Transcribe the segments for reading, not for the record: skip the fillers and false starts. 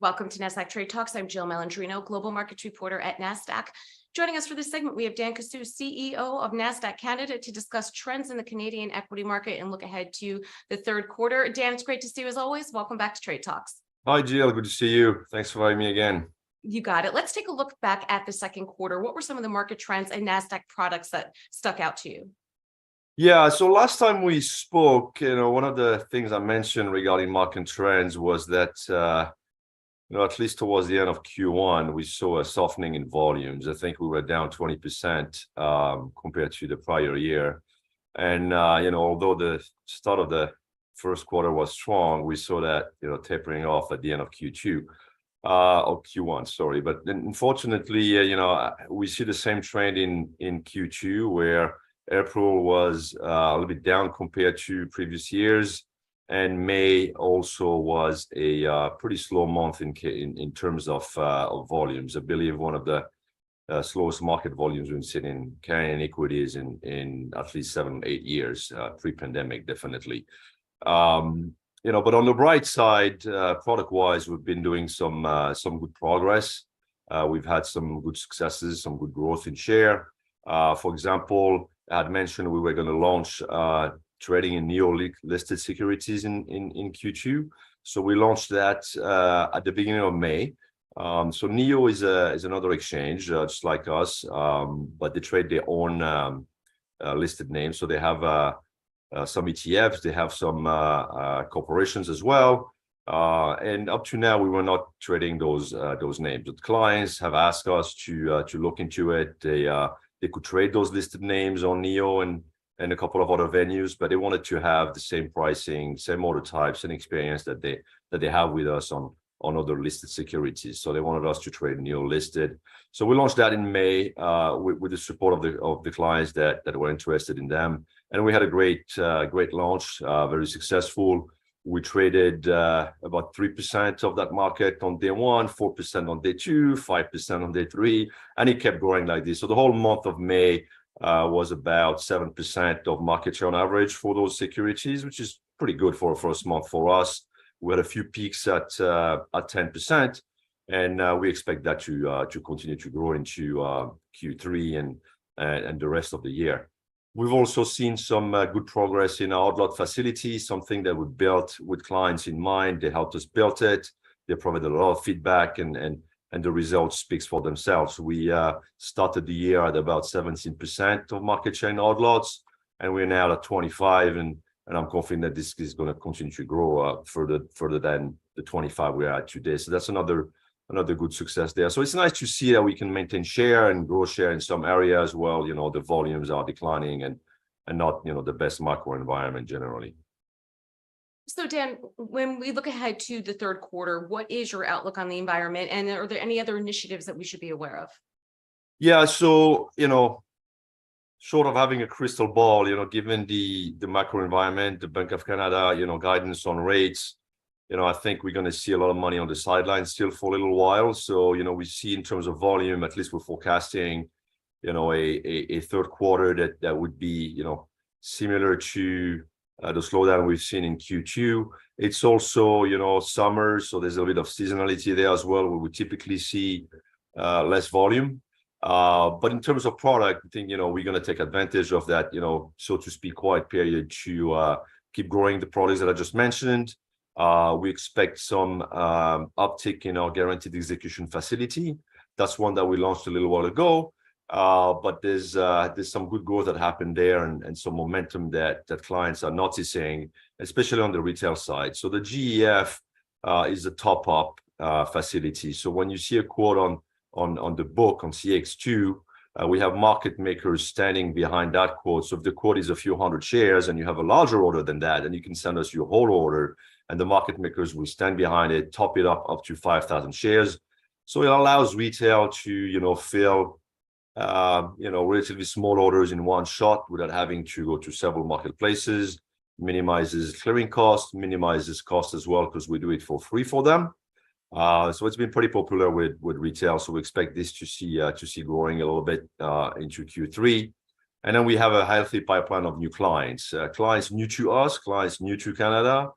Welcome to Nasdaq Trade Talks. I'm Jill Malandrino, Global Markets Reporter at Nasdaq. Joining us for this segment, we have Dan Kessous, CEO of Nasdaq Canada, to discuss trends in the Canadian equity market and look ahead to the third quarter. Dan, it's great to see you as always. Welcome back to Trade Talks. Hi, Jill. Good to see you. Thanks for having me again. You got it. Let's take a look back at the second quarter. What were some of the market trends and Nasdaq products that stuck out to you? Yeah, so last time we spoke, one of the things I mentioned regarding market trends was that, at least towards the end of Q1, we saw a softening in volumes. I think we were down 20% compared to the prior year. And, although the start of the first quarter was strong, we saw that, tapering off at the end of Q2. Or Q1, sorry. But unfortunately, we see the same trend in Q2, where April was a little bit down compared to previous years, and May also was a pretty slow month in terms of volumes. I believe one of the slowest market volumes we've seen in Canadian equities in at least 7-8 years, pre-pandemic, definitely. But on the bright side, product-wise, we've been doing some good progress. We've had some good successes, some good growth in share. For example, I had mentioned we were going to launch trading in NEO-listed securities in Q2. So we launched that at the beginning of May. So NEO is another exchange, just like us, but they trade their own listed names. So they have some ETFs, they have some corporations as well. And up to now, we were not trading those names. But clients have asked us to look into it. They could trade those listed names on NEO and a couple of other venues, but they wanted to have the same pricing, same order types and experience that they have with us on other listed securities. So they wanted us to trade NEO listed. So we launched that in May with the support of the clients that were interested in them, and we had a great launch, very successful. We traded about 3% of that market on day one, 4% on day two, 5% on day three, and it kept growing like this. So the whole month of May was about 7% of market share on average for those securities, which is pretty good for a first month for us. We had a few peaks at 10%, and we expect that to continue to grow into Q3 and the rest of the year. We've also seen some good progress in our odd-lot facility, something that we built with clients in mind. They helped us build it. They provided a lot of feedback, and the results speaks for themselves. We started the year at about 17% of market share in odd lots, and we're now at 25%, and I'm confident that this is going to continue to grow further than the 25 we're at today. So that's another good success there. So it's nice to see that we can maintain share and grow share in some areas. Well, the volumes are declining and not, the best macro environment generally. So Dan, when we look ahead to the third quarter, what is your outlook on the environment, and are there any other initiatives that we should be aware of? Yeah, so, short of having a crystal ball, given the macro environment, the Bank of Canada, guidance on rates, I think we're going to see a lot of money on the sidelines still for a little while. So, we see in terms of volume, at least we're forecasting, a third quarter that would be, similar to the slowdown we've seen in Q2. It's also, summer, so there's a bit of seasonality there as well, where we typically see less volume. But in terms of product, I think, we're going to take advantage of that, so to speak, quiet period to keep growing the products that I just mentioned. We expect some uptick in our guaranteed execution facility. That's one that we launched a little while ago. But there's some good growth that happened there and some momentum that clients are noticing, especially on the retail side. So the GEF is a top-up facility. So when you see a quote on the book on CX2, we have market makers standing behind that quote. So if the quote is a few hundred shares and you have a larger order than that, then you can send us your whole order, and the market makers will stand behind it, top it up to 5,000 shares. So it allows retail to, fill, relatively small orders in one shot without having to go to several marketplaces, minimizes clearing costs, minimizes cost as well, because we do it for free for them. So it's been pretty popular with retail. So we expect this to see growing a little bit into Q3. And then we have a healthy pipeline of new clients, clients new to us, clients new to Canada.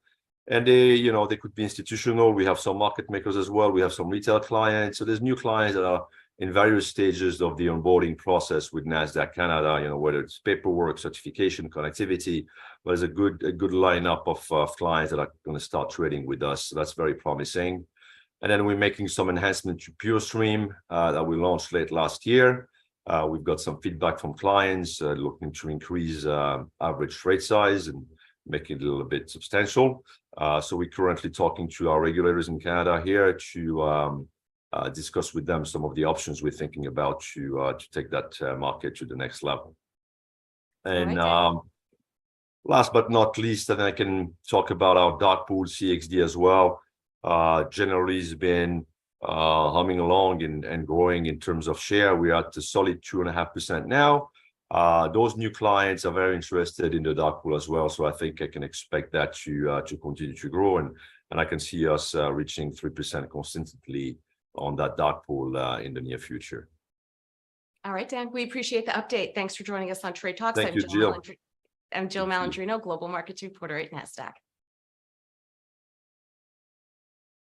And they could be institutional. We have some market makers as well. We have some retail clients. So there's new clients that are in various stages of the onboarding process with Nasdaq Canada, whether it's paperwork, certification, connectivity. But there's a good lineup of clients that are going to start trading with us. So that's very promising. And then we're making some enhancement to PureStream that we launched late last year. We've got some feedback from clients looking to increase average trade size and make it a little bit substantial. So we're currently talking to our regulators in Canada here to discuss with them some of the options we're thinking about to take that market to the next level. And last but not least, and I can talk about our dark pool CXD as well. Generally has been humming along and growing in terms of share. We're at a solid 2.5% now. Those new clients are very interested in the dark pool as well. So I think I can expect that to continue to grow. And I can see us reaching 3% consistently on that dark pool in the near future. All right, Dan, we appreciate the update. Thanks for joining us on Trade Talks. Thank you, Jill. I'm Jill Malandrino, Global Markets Reporter at Nasdaq.